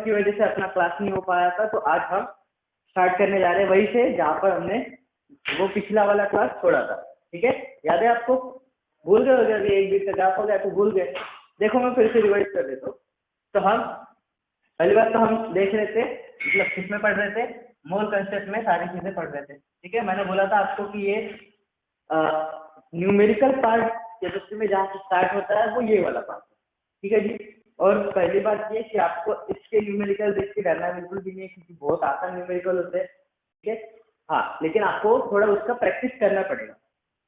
की वजह से अपना क्लास नहीं हो पाया था, तो आज हम स्टार्ट करने जा रहे हैं वहीं से जहाँ पर हमने वो पिछला वाला क्लास छोड़ा था। ठीक है, याद है आपको? भूल गए हो गया, अभी एक दिन का गैप हो गया तो भूल गए। देखो मैं फिर से रिवाइज कर देता हूँ। तो हम पहली बात तो हम देख रहे थे, मतलब किसमें पढ़ रहे थे, मोल कंसेप्ट में सारी चीजें पढ़ रहे थे। ठीक है, मैंने बोला था आपको कि ये न्यूमेरिकल पार्ट केमिस्ट्री में जहाँ से स्टार्ट होता है वो ये वाला पार्ट है। ठीक है जी। और पहली बात ये कि आपको इसके न्यूमेरिकल देख के डरना बिल्कुल भी नहीं है, क्योंकि बहुत आसान न्यूमेरिकल होते हैं। ठीक है, हाँ, लेकिन आपको थोड़ा उसका प्रैक्टिस करना पड़ेगा,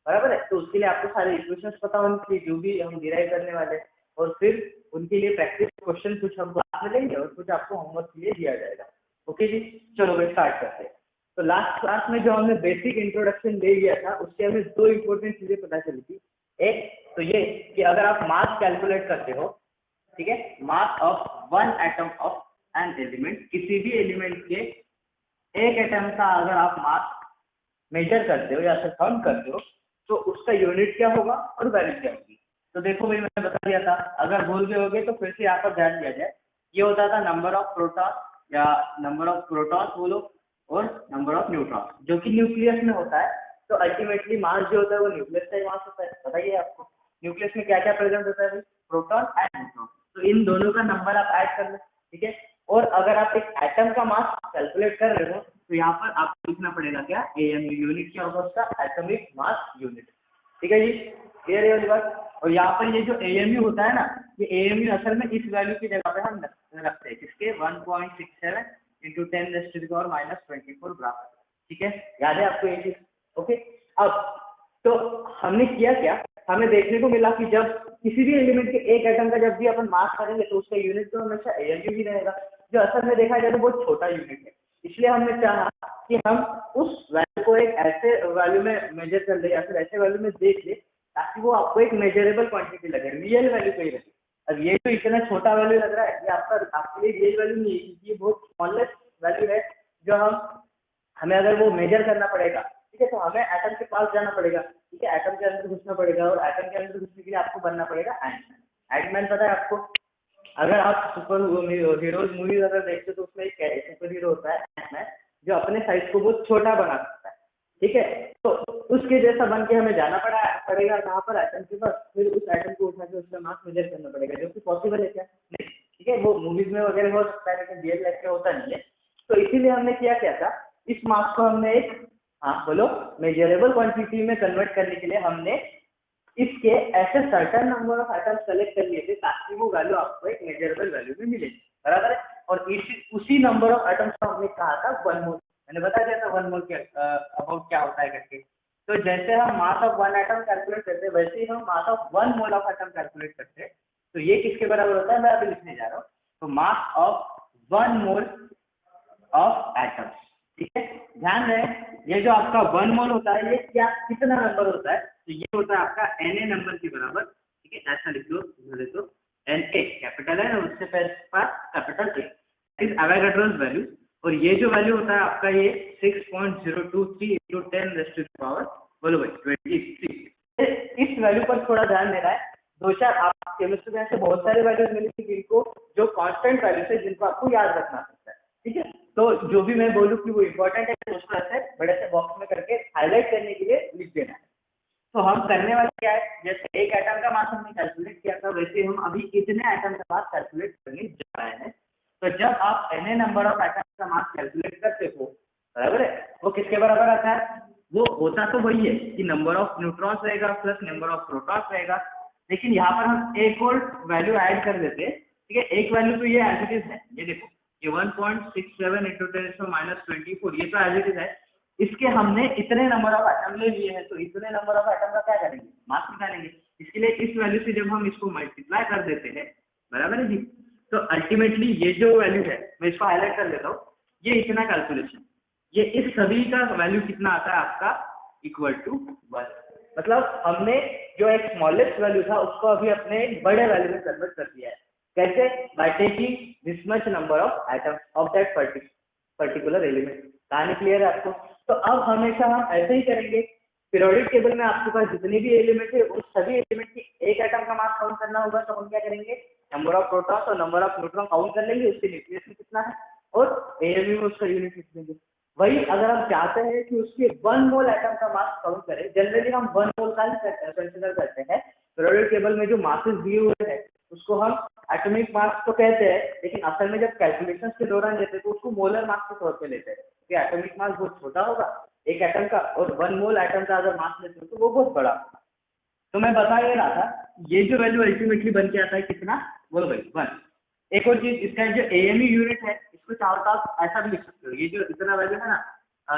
बराबर है। तो उसके लिए आपको सारे इक्वेशंस पता होने चाहिए जो भी हम डिराइव करने वाले हैं, और फिर उनके लिए प्रैक्टिस क्वेश्चन कुछ हम क्लास में लेंगे और कुछ आपको होमवर्क के लिए दिया जाएगा। ओके जी, चलो भाई स्टार्ट करते हैं। तो लास्ट क्लास में जो हमने बेसिक इंट्रोडक्शन दे दिया था, उससे हमें दो इंपॉर्टेंट चीजें पता चली थी। एक तो ये कि अगर आप मास कैलकुलेट करते हो, ठीक है, mass of one atom of an element, किसी भी एलिमेंट के एक एटम का अगर आप मास मेजर करते हो या फिर काउंट करते हो, तो उसका यूनिट क्या होगा और वैल्यू क्या होगी। तो देखो भाई, मैंने बता दिया था, अगर भूल गए होगे तो फिर से यहाँ पर ध्यान दिया जाए। ये होता था नंबर ऑफ प्रोटॉन, या नंबर ऑफ प्रोटॉन्स बोलो, और नंबर ऑफ न्यूट्रॉन, जो कि न्यूक्लियस में होता है। तो अल्टीमेटली मास जो होता है वो न्यूक्लियस का ही मास होता है। बताइए आपको न्यूक्लियस में क्या क्या प्रेजेंट होता है भाई? Proton and neutron. तो इन दोनों का नंबर आप ऐड कर लो। ठीक है, और अगर आप एक एटम का मास कैलकुलेट कर रहे हो, तो यहाँ पर आपको लिखना पड़ेगा क्या? एएमयू। यूनिट क्या होगा उसका? Atomic mass unit. ठीक है जी, क्लियर है वाली बात। और यहाँ पर ये जो एएमयू होता है ना, ये एएमयू असल में इस वैल्यू की जगह पे हम रखते हैं, किसके? 1.67 इंटू 10⁻⁻24 ग्राम। ठीक है, याद है आपको ये चीज? ओके, अब तो हमने किया क्या, हमें देखने को मिला कि जब किसी भी एलिमेंट के एक एटम का जब भी अपन मास करेंगे तो उसका यूनिट तो हमेशा एएमयू ही रहेगा, जो असल में देखा जाए तो बहुत छोटा यूनिट है। इसलिए हमने चाहा कि हम उस वैल्यू को एक ऐसे वैल्यू में मेजर कर ले या फिर ऐसे वैल्यू में देख ले ताकि वो आपको एक मेजरेबल क्वांटिटी लगे, रियल वैल्यू पे ही लगे। अब ये तो इतना छोटा वैल्यू लग रहा है, ये आपके लिए रियल वैल्यू नहीं है, क्योंकि ये बहुत स्मॉलेस्ट वैल्यू है जो हमें अगर वो मेजर करना पड़ेगा। ठीक है, तो हमें एटम के पास जाना पड़ेगा। ठीक है, एटम के अंदर घुसना पड़ेगा, और एटम के अंदर घुसने के लिए आपको बनना पड़ेगा एंटमैन। एंटमैन पता है आपको? अगर आप सुपर हीरोज मूवीज अगर देखते हो तो उसमें एक सुपर हीरो होता है एंटमैन, जो अपने साइज को बहुत छोटा बना सकता है। ठीक है, तो उसके जैसा बन के हमें जाना पड़ेगा कहाँ पर? एटम के पास। फिर उस एटम को उठा के उसका मास मेजर करना पड़ेगा, जो कि पॉसिबल है क्या? नहीं। ठीक है, वो मूवीज में वगैरह हो सकता है, लेकिन रियल लाइफ में होता नहीं है। तो इसीलिए हमने क्या था, इस मास को हमने एक, हाँ बोलो, मेजरेबल क्वांटिटी में कन्वर्ट करने के लिए हमने इसके ऐसे certain number of atoms select कर लिए थे ताकि वो वैल्यू आपको एक मेजरेबल वैल्यू में मिले, बराबर है। और उसी नंबर ऑफ एटम्स को हमने कहा था 1 मोल। मैंने बता दिया था 1 मोल के अबाउट क्या होता है करके। तो जैसे हम मास ऑफ 1 एटम कैलकुलेट करते हैं, वैसे ही हम mass of 1 mole of atom calculate करते हैं। तो ये किसके बराबर होता है, मैं अभी लिखने जा रहा हूँ। तो mass of 1 mole of atoms. ठीक है, ध्यान रहे, ये जो आपका 1 मोल होता है, ये क्या कितना नंबर होता है? तो ये होता है आपका Na नंबर के बराबर। ठीक है, ऐसा लिख लो, तो Na कैपिटल है और उससे पास capital A is Avogadro's value. और ये जो वैल्यू होता है आपका, ये 6.023 इंटू 10⁻⁻, बोलो भाई 23। इस वैल्यू पर थोड़ा ध्यान देना है। दो चार आप केमिस्ट्री में ऐसे बहुत सारे वैल्यूज मिलेंगे जिनको, जो कांस्टेंट वैल्यू है, जिनको आपको याद रखना पड़ता है। ठीक है, तो जो भी मैं बोलूँ कि वो इम्पोर्टेंट है, उसको ऐसे बड़े से बॉक्स में करके हाईलाइट करने के लिए लिख देना है। तो हम करने वाले क्या है, जैसे एक एटम का मास हमने कैलकुलेट किया था, वैसे हम अभी कितने एटम का मास कैलकुलेट करने जा रहे हैं। तो जब आप Na नंबर ऑफ एटम का मास कैलकुलेट करते हो, बराबर है, वो किसके बराबर आता है? वो होता तो वही है कि नंबर ऑफ न्यूट्रॉन्स रहेगा प्लस नंबर ऑफ प्रोटॉन्स रहेगा, लेकिन यहाँ पर हम एक और वैल्यू ऐड कर देते हैं। ठीक है, एक वैल्यू तो ये एज इट इज है, ये देखो, ये 1.67 इंटू 10⁻⁻24, ये तो एज इट इज है। इसके हमने इतने नंबर ऑफ एटम ले लिए हैं, तो इतने नंबर ऑफ एटम का क्या करेंगे? मास निकालेंगे। इसके लिए इस वैल्यू से जब हम इसको मल्टीप्लाई कर देते हैं, बराबर है जी, तो अल्टीमेटली ये जो वैल्यू है, मैं इसको हाईलाइट कर देता हूँ, ये इतना कैलकुलेशन, ये इस सभी का वैल्यू कितना आता है आपका? Equal to 1। मतलब हमने जो एक स्मॉलेस्ट वैल्यू था उसको अभी अपने बड़े वैल्यू में कन्वर्ट कर दिया है। कैसे? By taking this much number of atoms of that particular element. कहानी क्लियर है आपको? तो अब हमेशा हम ऐसे ही करेंगे। पीरियोडिक टेबल में आपके पास जितने भी एलिमेंट है, उस सभी एलिमेंट की एक एटम का मास काउंट करना होगा, तो हम क्या करेंगे? नंबर ऑफ प्रोटॉन्स और नंबर ऑफ न्यूट्रॉन काउंट कर लेंगे, उसके न्यूक्लियस में कितना है और एएमयू में उसका यूनिट लिख देंगे। वही अगर हम चाहते हैं कि उसके 1 मोल एटम का मास काउंट करें, जनरली हम 1 मोल का ही कंसीडर करते हैं। पीरियोडिक टेबल में जो मासेस दिए हुए हैं उसको हम एटॉमिक मास तो कहते हैं, लेकिन असल में जब कैलकुलेशंस के दौरान लेते हैं तो उसको मोलर मास के तौर पे लेते हैं, क्योंकि एटॉमिक मास बहुत छोटा होगा एक एटम का, और 1 मोल एटम का अगर मास लेते हो तो वो बहुत बड़ा होगा। तो मैं बता ये रहा था, ये जो वैल्यू अल्टीमेटली बन के आता है कितना, बोलो भाई 1। एक और चीज, इसका जो एएमयू यूनिट है इसको चाहो तो आप ऐसा भी लिख सकते हो, ये जो इतना वैल्यू है ना,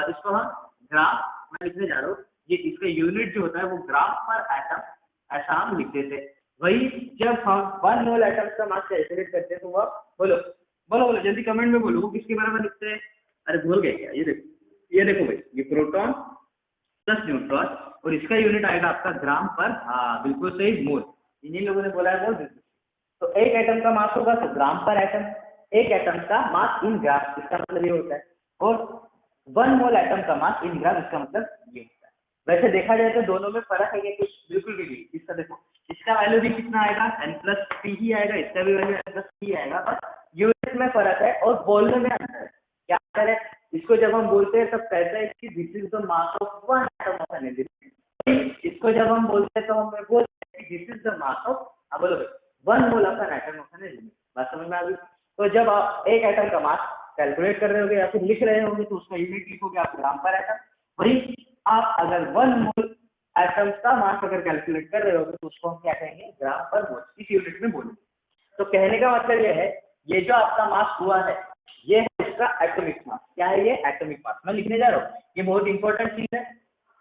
इसको हम ग्राम, मैं लिखने जा रहा हूँ, ये इसका यूनिट जो होता है वो ग्राम पर एटम, ऐसा हम लिख देते हैं। वही जब हम 1 मोल एटम का मास कैलकुलेट करते हैं तो वो बोलो बोलो बोलो जल्दी कमेंट में बोलो, वो किसके बराबर लिखते हैं? अरे भूल गए क्या? ये देखो भाई, ये प्रोटॉन प्लस न्यूट्रॉन, और इसका यूनिट आएगा आपका ग्राम पर, हाँ बिल्कुल सही, मोल। इन्हीं लोगों ने बोला है मोल। तो एक एटम का मास होगा तो ग्राम पर एटम, एक एटम का मास इन ग्राम, इसका मतलब ये होता है, और 1 मोल एटम का मास इन ग्राम, इसका मतलब ये होता है। वैसे देखा जाए तो दोनों में फर्क है क्या? कुछ बिल्कुल भी नहीं। इसका देखो, इसका वैल्यू भी कितना आएगा, n+p ही आएगा, इसका भी वैल्यू n+p आएगा, बस यूनिट में फर्क है और बोलने में अंतर है। क्या अंतर है? इसको जब हम बोलते हैं तब कहते हैं कि this is the mass of 1 atom of an element, इसको जब हम बोलते हैं तो हम बोलते हैं कि this is the mass of, बोलो 1 mole of an atom of an element. बात समझ में आ गई? तो जब आप एक एटम का मास कैलकुलेट कर रहे होगे या फिर लिख रहे होंगे तो उसका यूनिट लिखोगे आप ग्राम पर एटम। वही आप अगर 1 मोल एटम्स का मास अगर कैलकुलेट कर रहे होगे तो उसको हम क्या कहेंगे, ग्राम पर मोल, इस यूनिट में बोलेंगे। तो कहने का मतलब ये है, ये जो आपका मास हुआ है ये है इसका एटॉमिक मास। क्या है ये? Atomic mass. मैं लिखने जा रहा हूँ, ये बहुत इंपॉर्टेंट चीज है।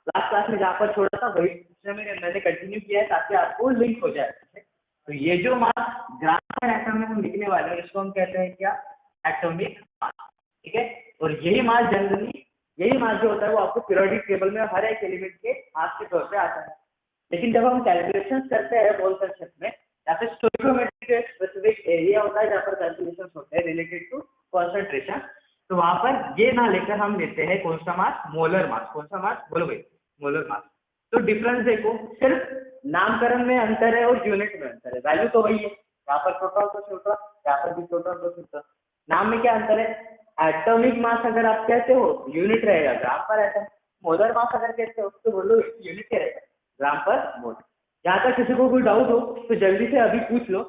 लास्ट क्लास में जहाँ पर छोड़ा था वही मैंने कंटिन्यू किया है ताकि आपको लिंक हो जाए। तो ये जो मास ग्राम पर एटम में हम लिखने वाले हैं इसको हम कहते हैं क्या? Atomic mass. ठीक है, और यही मास जनरली, यही मास जो होता है वो आपको पीरियोडिक टेबल में हर एक एलिमेंट के मास के तौर पे आता है। लेकिन जब हम कैलकुलेशन करते हैं मोल कंसेप्ट में, या फिर स्टोइकोमेट्री एक स्पेसिफिक एरिया होता है जहाँ पर कैलकुलेशन होते हैं रिलेटेड टू कॉन्सेंट्रेशन, तो वहां पर ये ना लेकर हम लेते हैं कौन सा मास? Molar mass. कौन सा मास? बोलो भाई, मोलर मास। तो डिफरेंस देखो, सिर्फ नामकरण में अंतर है और यूनिट में अंतर है, वैल्यू तो वही है, यहाँ पर प्रोटॉन प्लस न्यूट्रॉन, यहाँ पर भी प्रोटॉन प्लस न्यूट्रॉन, नाम में क्या अंतर है? एटॉमिक मास अगर आप कहते हो यूनिट रहेगा ग्राम पर एटम, मोलर मास अगर कहते हो तो बोलो यूनिट क्या रहेगा? ग्राम पर मोल। जहाँ तक किसी को कोई डाउट हो तो जल्दी से अभी पूछ लो,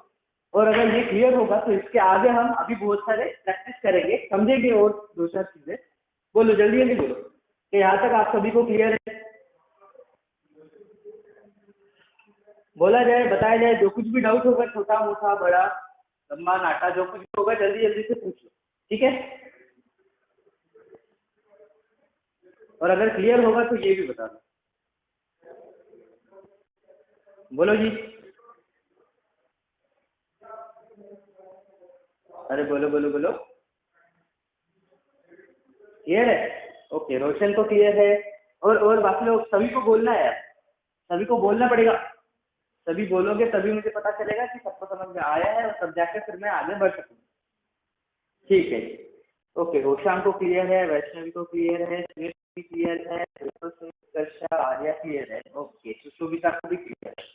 और अगर ये क्लियर होगा तो इसके आगे हम अभी बहुत सारे प्रैक्टिस करेंगे, समझेंगे और दो चार चीजें। बोलो जल्दी जल्दी बोलो कि यहाँ तक आप सभी को क्लियर है। बोला जाए, बताया जाए, जो कुछ भी डाउट होगा, छोटा मोटा बड़ा लंबा नाटा जो कुछ भी होगा जल्दी जल्दी से पूछ लो, ठीक है? और अगर क्लियर होगा तो ये भी बता दो। बोलो जी, अरे बोलो बोलो बोलो। क्लियर है? ओके, रोशन को क्लियर है, और बाकी लोग सभी को बोलना है यार, सभी को बोलना पड़ेगा। सभी बोलोगे तभी मुझे पता चलेगा कि सबको समझ में आया है, और तब जाकर फिर मैं आगे बढ़ सकूँ। ठीक है, ओके, रोशान को क्लियर है, वैष्णवी को क्लियर है, सुरेश भी क्लियर है, कर्षा, आर्या क्लियर है, ओके, सुशोभिता को भी क्लियर है।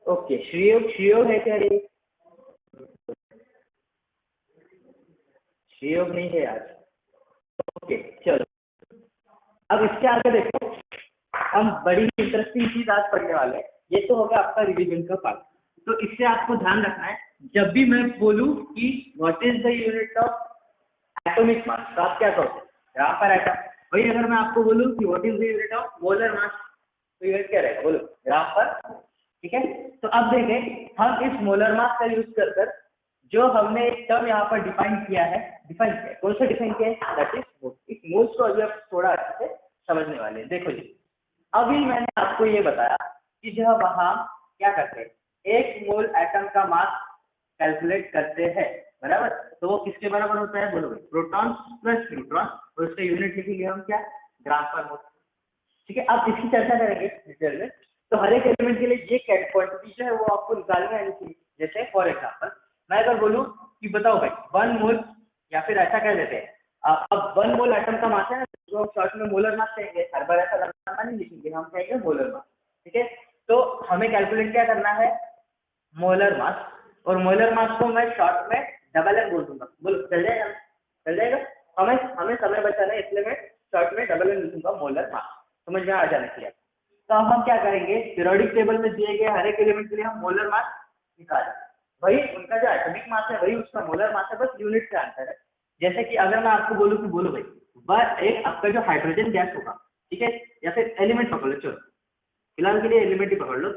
ओके, श्रीयोग, श्रीयोग है क्या? ये श्रीयोग नहीं है आज। ओके चलो, अब इसके आगे देखो, हम बड़ी इंटरेस्टिंग चीज आज पढ़ने वाले हैं। ये तो होगा आपका रिवीजन का पार्ट। तो इससे आपको ध्यान रखना है, जब भी मैं बोलूं कि what is the unit of atomic mass, तो आप क्या कहोगे? ग्राम पर एटम। वही अगर मैं आपको बोलूं कि what is the unit of molar mass, तो यूनिट क्या रहेगा? बोलो, ग्राम पर। ठीक है, तो अब देखें, हम इस मोलर मास का यूज कर जो हमने एक टर्म यहाँ पर डिफाइन किया है, कौन सा डिफाइन किया है? That is mole. इस मोल्स को अभी आप थोड़ा अच्छे से समझने वाले हैं। देखो जी, अभी मैंने आपको ये बताया कि जब हम क्या करते हैं, एक मोल एटम का मास कैलकुलेट करते हैं, बराबर, तो वो किसके बराबर होता है? बोलो, प्रोटॉन प्लस न्यूट्रॉन, और उसका यूनिट लिखेंगे हम क्या? ग्राम पर मोल। ठीक है, अब इसकी चर्चा करेंगे डिटेल में। तो हर एक एलिमेंट के लिए ये क्वांटिटी जो है वो आपको निकालनी आनी चाहिए। जैसे फॉर एग्जाम्पल मैं अगर बोलूँ कि बताओ भाई 1 मोल, या फिर ऐसा कह देते हैं, अब 1 मोल एटम का मास है ना, जो हम शॉर्ट में मोलर मास कहेंगे, हर बार ऐसा लंबा नहीं लिखेंगे, हम कहेंगे मोलर मास। ठीक है, तो हमें कैलकुलेट क्या करना है? Molar mass. और मोलर मास को मैं शॉर्ट में डबल एम बोल दूंगा। बोलो चल जाएगा? चल जाएगा? हमें समय बचाना है, इसलिए मैं शॉर्ट में डबल एम लिखूंगा मोलर मास। समझ में आ जाना चाहिए। तो अब हम क्या करेंगे, पीरियोडिक टेबल में दिए गए हर एक एलिमेंट के लिए हम मोलर मास निकालें। वही उनका जो एटॉमिक मास है वही उसका मोलर मास है, बस यूनिट का अंतर है। जैसे कि अगर मैं आपको बोलूं कि बोलो भाई वह एक आपका जो हाइड्रोजन गैस होगा, ठीक है, या फिर एलिमेंट पकड़ लो, चलो फिलहाल के लिए एलिमेंट ही पकड़ लो।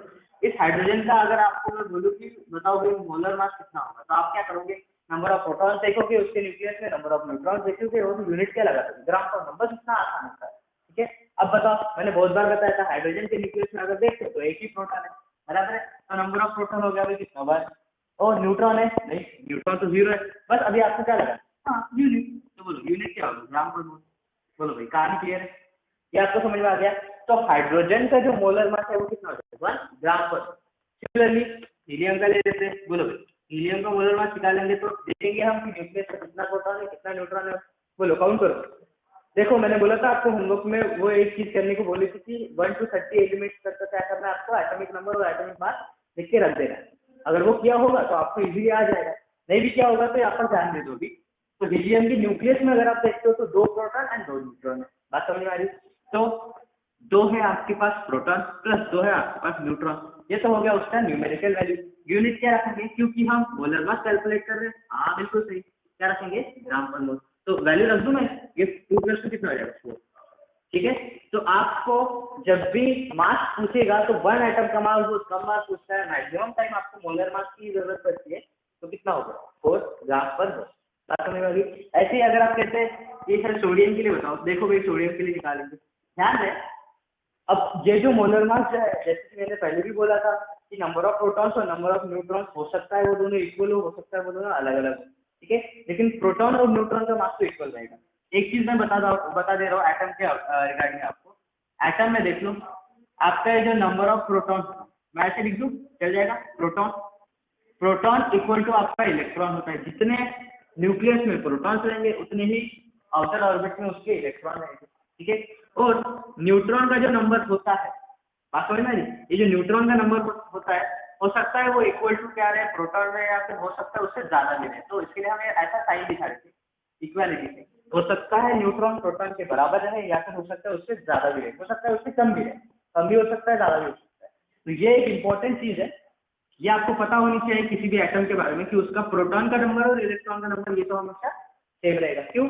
इस हाइड्रोजन का अगर आपको मैं बोलूं कि बताओ भाई मोलर मास कितना होगा, तो आप क्या करोगे, नंबर ऑफ प्रोटॉन देखोगे उसके न्यूक्लियस में, नंबर ऑफ न्यूट्रॉन देखोगे, वो यूनिट क्या लगा दोगे, ग्राम पर नंबर, इतना आसान होता है। ठीक है, अब बताओ, मैंने बहुत बार बताया था हाइड्रोजन के न्यूक्लियस में अगर देखते तो एक ही प्रोटॉन है, बराबर है, तो नंबर ऑफ प्रोटॉन हो गया भाई कितना, बार, और न्यूट्रॉन है नहीं, न्यूट्रॉन तो 0 है। बस अभी आपको क्या लगा, हाँ यूनिट, तो बोलो यूनिट क्या होगा, ग्राम पर मोल। बोलो भाई कहानी क्लियर है, ये आपको समझ में आ गया। तो हाइड्रोजन का जो मोलर मास है वो कितना होता है, 1 ग्राम पर। सिमिलरली हीलियम का ले लेते हैं, बोलो भाई हीलियम का मोलर मास निकालेंगे तो देखेंगे हम कि न्यूक्लियस में कितना प्रोटॉन है कितना न्यूट्रॉन है। बोलो काउंट करो। देखो मैंने बोला था आपको होमवर्क में वो एक चीज करने को बोली थी कि 1 to 30 एलिमेंट्स तक का क्या करना है आपको, एटॉमिक नंबर और एटॉमिक मास लिख के रख देना है। अगर वो किया होगा तो आपको इजीली आ जाएगा, नहीं भी किया होगा तो यहाँ पर ध्यान दे दो भी। तो हीलियम की न्यूक्लियस में अगर आप देखते हो तो 2 प्रोटॉन एंड 2 न्यूट्रॉन है, बात समझ में आ रही। तो 2 है आपके पास प्रोटॉन प्लस 2 है आपके पास न्यूट्रॉन, ये तो हो गया उसका न्यूमेरिकल वैल्यू। यूनिट क्या रखेंगे, क्योंकि हम मोलर मास कैलकुलेट कर रहे हैं, हाँ बिल्कुल सही, क्या रखेंगे, ग्राम पर मोल। तो वैल्यू रख दूं मैं, ये 2 प्लस 2 कितना हो जाएगा, 4। ठीक है, तो आपको जब भी मास पूछेगा तो 1 एटम का मास वो कम मास पूछता है, मैक्सिमम टाइम आपको मोलर मास की जरूरत पड़ती है, तो कितना होगा, 4 ग्राम पर मोल। बात समझ में आ गई। ऐसे ही अगर आप कहते हैं ये सर सोडियम के लिए बताओ, देखो भाई सोडियम के लिए निकालेंगे, ध्यान है। अब ये जो मोलर मास है, जैसे कि मैंने पहले भी बोला था कि नंबर ऑफ प्रोटॉन्स और नंबर ऑफ न्यूट्रॉन्स हो सकता है वो दोनों इक्वल हो सकता है वो दोनों अलग अलग हो, ठीक है, लेकिन प्रोटॉन और न्यूट्रॉन का मास तो इक्वल रहेगा। एक चीज मैं बता दे रहा हूँ एटम के रिगार्डिंग आपको। एटम में देख लो, आपका जो नंबर ऑफ प्रोटॉन, मैं ऐसे लिख दूं चल जाएगा, प्रोटॉन प्रोटॉन इक्वल टू आपका इलेक्ट्रॉन होता है, जितने न्यूक्लियस में प्रोटॉन्स रहेंगे उतने ही आउटर ऑर्बिट में उसके इलेक्ट्रॉन रहेंगे, ठीक है। और न्यूट्रॉन का जो नंबर होता है, बात समझ में, ये जो न्यूट्रॉन का नंबर होता है, हो सकता है वो इक्वल टू क्या रहे, प्रोटॉन में, या फिर हो सकता है उससे ज्यादा भी रहे, तो इसके लिए हमें ऐसा साइन दिखा रहे थे इक्वालिटी से। हो सकता है न्यूट्रॉन प्रोटॉन के बराबर रहे, या फिर हो सकता है उससे ज्यादा भी रहे, हो सकता है उससे कम भी रहे, कम भी हो सकता है ज्यादा भी हो सकता है। तो ये एक इंपॉर्टेंट चीज है, ये आपको पता होनी चाहिए किसी भी एटम के बारे में कि उसका प्रोटॉन का नंबर और इलेक्ट्रॉन का नंबर ये तो हमेशा सेम रहेगा। क्यों,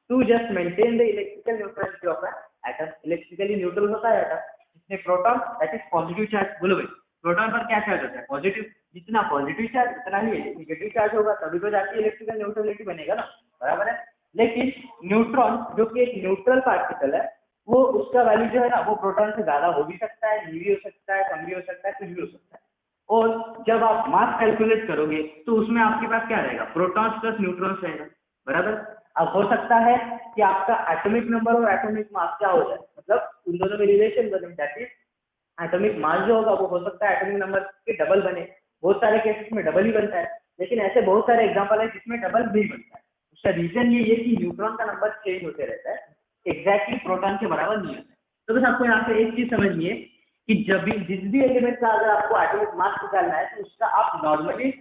to just maintain the electrical neutrality of atom. Electrically neutral होता है एटम, जिसमें proton that is positive charge. बोलो भाई प्रोटॉन पर क्या चार्ज होता है, पॉजिटिव, जितना पॉजिटिव चार्ज उतना ही नेगेटिव चार्ज होगा, तभी तो जाके इलेक्ट्रिकल न्यूट्रलिटी बनेगा ना, बराबर है। लेकिन न्यूट्रॉन जो कि एक न्यूट्रल पार्टिकल है, वो उसका वैल्यू जो है ना वो प्रोटॉन से ज्यादा हो भी सकता है, नहीं भी हो सकता है, कम भी हो सकता है, कुछ भी हो सकता है। और जब आप मास कैलकुलेट करोगे तो उसमें आपके पास क्या रहेगा, प्रोटॉन्स प्लस न्यूट्रॉन्स रहेगा, बराबर। अब हो सकता है कि आपका एटॉमिक नंबर और एटॉमिक मास क्या हो जाए, मतलब उन दोनों में रिलेशन बने, दैट इज एटॉमिक मास जो होगा वो हो सकता है एटॉमिक नंबर के डबल बने। बहुत सारे केसेस में डबल ही बनता है, लेकिन ऐसे बहुत सारे एग्जांपल है जिसमें डबल नहीं बनता है। उसका रीजन ये है कि न्यूट्रॉन का नंबर चेंज होते रहता है, एग्जैक्टली प्रोटॉन के बराबर नहीं होता है। तो बस आपको यहाँ पे एक चीज समझिए कि जब भी जिस भी एलिमेंट का अगर आपको एटॉमिक मास निकालना है तो उसका आप नॉर्मली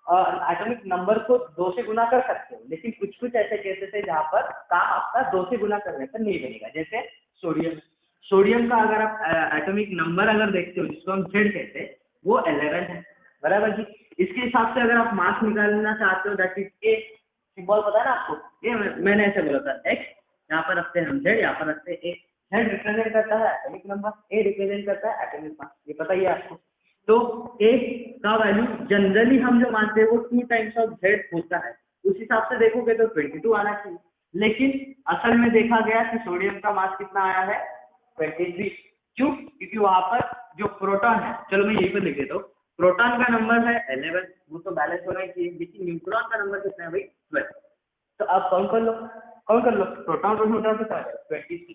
एटॉमिक नंबर को 2 से गुना कर सकते हो, लेकिन कुछ कुछ ऐसे केसेस है जहाँ पर काम आपका 2 से गुना करने पर नहीं बनेगा। जैसे सोडियम का अगर आप एटॉमिक नंबर अगर देखते हो जिसको हम Z कहते हैं, वो 11 है, बराबर जी। इसके हिसाब से अगर आप मास निकालना चाहते हो दैट इज ए, सिंबल पता है ना आपको, ये मैंने ऐसे बोला था, x यहाँ पर रखते हैं हम Z, यहाँ पर रखते हैं a। Z रिप्रेजेंट करता है एटॉमिक नंबर, A रिप्रेजेंट करता है एटॉमिक मास, ये पता ही है आपको। तो A का वैल्यू जनरली हम जो मानते हैं वो 2 टाइम्स ऑफ Z होता है, उस हिसाब से देखोगे तो 22 आना चाहिए, लेकिन असल में देखा गया कि सोडियम का मास कितना आया है, 23। क्यों, क्योंकि वहां पर जो प्रोटॉन है, चलो मैं यहीं पर लिख देता हूँ, प्रोटॉन का नंबर है 11, वो तो बैलेंस होना ही चाहिए, लेकिन न्यूट्रॉन का नंबर कितना है भाई, 12। तो आप काउंट कर लो, प्रोटॉन और न्यूट्रॉन कितना है, 23।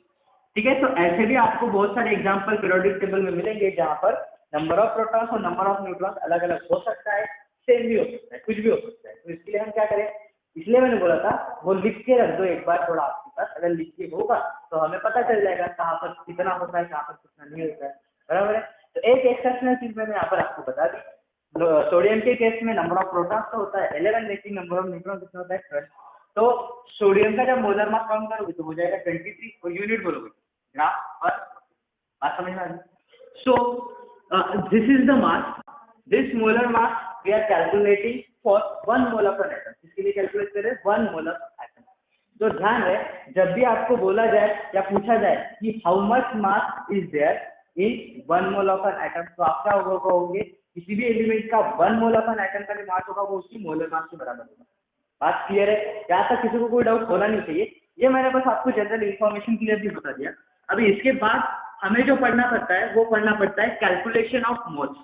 ठीक है, तो ऐसे भी आपको बहुत सारे एग्जांपल पीरियोडिक टेबल में मिलेंगे जहां पर नंबर ऑफ प्रोटॉन्स और नंबर ऑफ न्यूट्रॉन्स अलग अलग हो सकता है, सेम भी हो सकता है, कुछ भी हो सकता है। तो इसके लिए हम क्या करें, इसलिए मैंने बोला था वो लिख के रख दो एक बार, थोड़ा आपके पास अगर लिख के होगा तो हमें पता चल जाएगा कहाँ पर कितना होता है, कहाँ पर कितना नहीं होता है, बराबर है। तो एक एक्सेप्शनल चीज मैंने यहाँ पर आपको बता दी, सोडियम के केस में नंबर ऑफ प्रोटॉन्स तो होता है 11 लेकिन नंबर ऑफ न्यूट्रॉन कितना होता है 12। तो सोडियम का जब मोलर मास काउंट करोगे तो हो जाएगा 23 और यूनिट बोलोगे ग्राम पर। बात समझ में आ रही? So this is the mass, this molar mass we are calculating for 1 mole of an atom. इसके लिए कैलकुलेट करें 1 मोल ऑफ एटम। तो ध्यान रहे जब भी आपको बोला जाए या पूछा जाए कि how much mass is there in 1 mole of an atom, तो आप क्या कहोगे? किसी भी एलिमेंट का 1 मोल ऑफ एन एटम का जो मास होगा वो उसकी मोलर मास के बराबर होगा। बात क्लियर है? यहाँ तक किसी को कोई डाउट होना नहीं चाहिए। ये मैंने बस आपको जनरल इन्फॉर्मेशन के लिए भी बता दिया। अभी इसके बाद हमें जो पढ़ना पड़ता है वो पढ़ना पड़ता है कैलकुलेशन ऑफ मोल्स।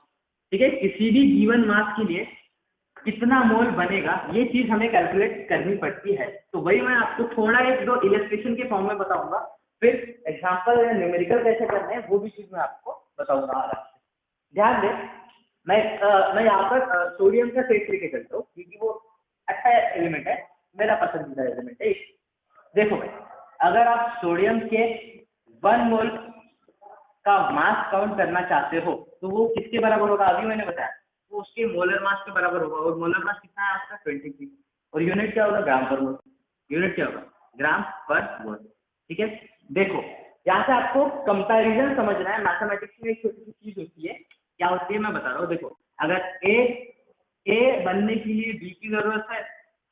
ठीक है, किसी भी गिवन मास के लिए कितना मोल बनेगा ये चीज हमें कैलकुलेट करनी पड़ती है। तो वही मैं आपको थोड़ा 1-2 इलस्ट्रेशन के फॉर्म में बताऊंगा, फिर एग्जांपल या न्यूमेरिकल कैसे करने हैं वो भी चीज मैं आपको बताऊंगा आराम से। ध्यान दें, मैं यहाँ पर सोडियम का केस लेके चलता हूँ क्योंकि वो अच्छा एलिमेंट है, मेरा पसंदीदा एलिमेंट है। देखो भाई, अगर आप सोडियम के 1 मोल का मास काउंट करना चाहते हो तो वो किसके बराबर होगा? अभी मैंने बताया वो उसके मोलर मास के बराबर होगा। और मोलर मास कितना है आपका? 23। और यूनिट क्या होगा? ग्राम पर मोल। यूनिट क्या होगा? ग्राम पर मोल। ठीक है, देखो यहाँ से आपको कंपैरिजन समझना है। मैथमेटिक्स में एक छोटी सी चीज होती है, क्या होती है मैं बता रहा हूँ। देखो, अगर ए बनने के लिए बी की जरूरत है,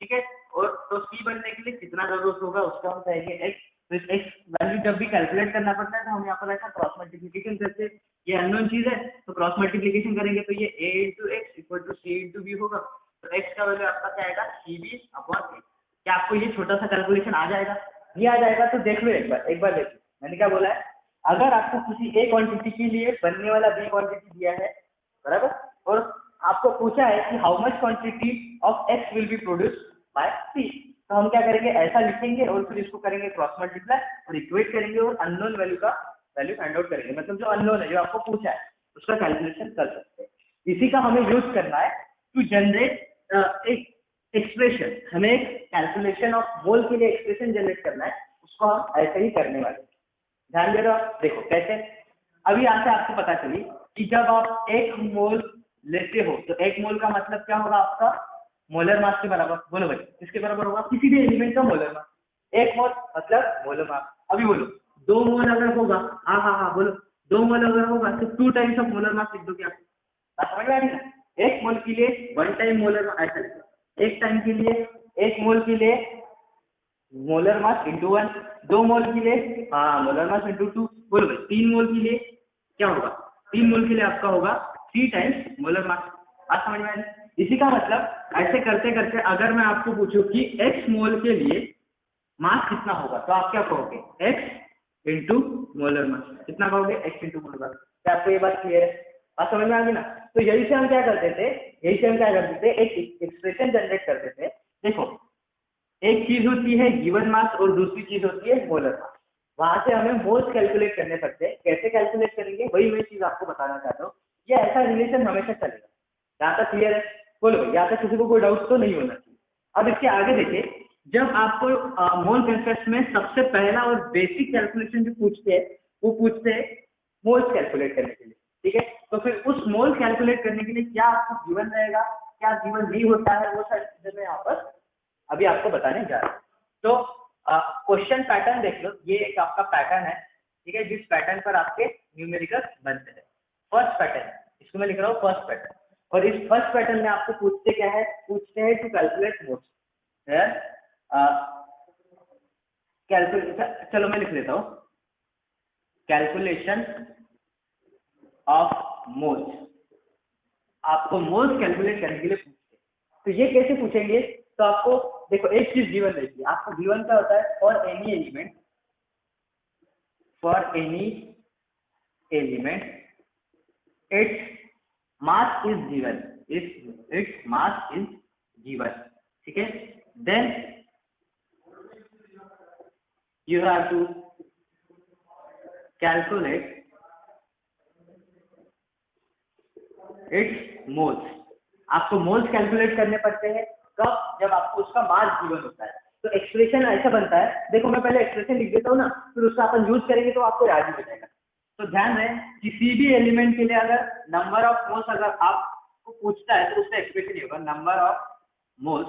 ठीक है, और तो सी बनने के लिए कितना जरूरत होगा उसका हम कहेंगे एक्स। तो इस एक्स वैल्यू जब भी कैलकुलेट करना पड़ता है तो हम यहाँ पर ऐसा क्रॉस मल्टीप्लिकेशन करते हैं। ये अननोन चीज है तो क्रॉस मल्टीप्लिकेशन करेंगे तो ये a into X equal to C into B होगा। तो एक्स का वैल्यू आपका क्या आएगा? C B upon A. क्या आपको ये छोटा सा कैलकुलेशन आ जाएगा? नहीं आ जाएगा तो देख लो एक बार देखो मैंने क्या बोला है। अगर आपको किसी ए क्वांटिटी के लिए बनने वाला बी क्वांटिटी दिया है, बराबर, और आपको पूछा है कि how much quantity of X will be produce by C, तो हम क्या करेंगे? ऐसा लिखेंगे और फिर इसको करेंगे क्रॉस मल्टीप्लाई और इक्वेट करेंगे और अननोन वैल्यू का वैल्यू फाइंड आउट करेंगे। मतलब जो अननोन है, जो आपको पूछा है, उसका कैलकुलेशन कर सकते हैं। इसी का हमें यूज करना है टू जनरेट एक एक्सप्रेशन। हमें एक कैलकुलेशन ऑफ मोल के लिए एक्सप्रेशन जनरेट करना है, उसको हम ऐसे ही करने वाले। ध्यान दे रहे हो? देखो कैसे। अभी यहाँ से आपको पता चली कि जब आप 1 मोल लेते हो तो 1 मोल का मतलब क्या होगा? आपका मोलर मास के बराबर। बोलो भाई, किसके बराबर होगा? किसी भी एलिमेंट का मोलर मास। 1 मोल मतलब मोलर मास। अभी बोलो 2 मोल अगर होगा, हाँ बोलो 2 मोल अगर होगा तो 2 टाइम्स ऑफ मोलर मास लिख दो। क्या बात समझ में आ रही है? 1 मोल के लिए 1 टाइम मोलर मास ऐसा लिखो। 1 टाइम के लिए 1 मोल के लिए मोलर मास इंटू 1, 2 मोल के लिए मोलर मास इंटू 2। बोलो भाई 3 मोल के लिए क्या होगा? 3 मोल के लिए आपका होगा 3 टाइम्स मोलर मास। बात समझ में आ रही है? इसी का मतलब ऐसे करते करते अगर मैं आपको पूछूं कि x मोल के लिए मास कितना होगा तो आप क्या कहोगे? x into molar mass. कितना कहोगे? x into molar mass. क्या आपको ये बात क्लियर है? बात समझ में आ गई ना? तो यही से हम क्या करते थे, एक एक्सप्रेशन जनरेट करते थे। देखो, एक चीज होती है गिवन मास और दूसरी चीज होती है मोलर मास। वहां से हमें मोल्स कैलकुलेट करने पड़ते हैं। कैसे कैलकुलेट करेंगे वही मैं चीज आपको बताना चाहता हूँ। ये ऐसा रिलेशन हमेशा चलेगा। यहाँ तक क्लियर है? बोलो, यहाँ तक किसी को कोई डाउट तो नहीं होना चाहिए। अब इसके आगे देखिए, जब आपको मोल कॉन्सेप्ट में सबसे पहला और बेसिक कैलकुलेशन जो पूछते हैं वो पूछते हैं मोल्स कैलकुलेट करने के लिए। ठीक है, तो फिर उस मोल कैलकुलेट करने के लिए क्या आपको गिवन रहेगा, क्या गिवन नहीं होता है, वो सारी चीजें मैं यहाँ पर अभी आपको बताने जा रहा हूँ। तो क्वेश्चन पैटर्न देख लो, ये एक आपका पैटर्न है। ठीक है, जिस पैटर्न पर आपके न्यूमेरिकल बनते हैं। फर्स्ट पैटर्न, इसको मैं लिख रहा हूँ फर्स्ट पैटर्न। और इस फर्स्ट पैटर्न में आपको पूछते क्या है? पूछते हैं टू कैलकुलेट मोल्स। कैलकुलेशन, चलो मैं लिख लेता हूँ, कैलकुलेशन ऑफ मोल्स। आपको मोल्स कैलकुलेट करने के लिए पूछते हैं। तो ये कैसे पूछेंगे? तो आपको देखो, एक चीज गिवन रहती है। आपको गिवन क्या होता है? For any element, its mass is given, its mass is given. ठीक है, then you have to calculate its moles. आपको मोल्स कैलकुलेट करने पड़ते हैं। कब? जब आपको उसका मास गिवन होता है। तो एक्सप्रेशन ऐसा बनता है, देखो मैं पहले एक्सप्रेशन लिख देता हूँ ना, फिर उसका अपन यूज करेंगे तो आपको याद ही हो जाएगा। तो ध्यान रहे, किसी भी एलिमेंट के लिए अगर नंबर ऑफ मोल्स अगर आप आपको पूछता है तो उसका एक्सप्रेशन ये होगा नंबर ऑफ मोल्स,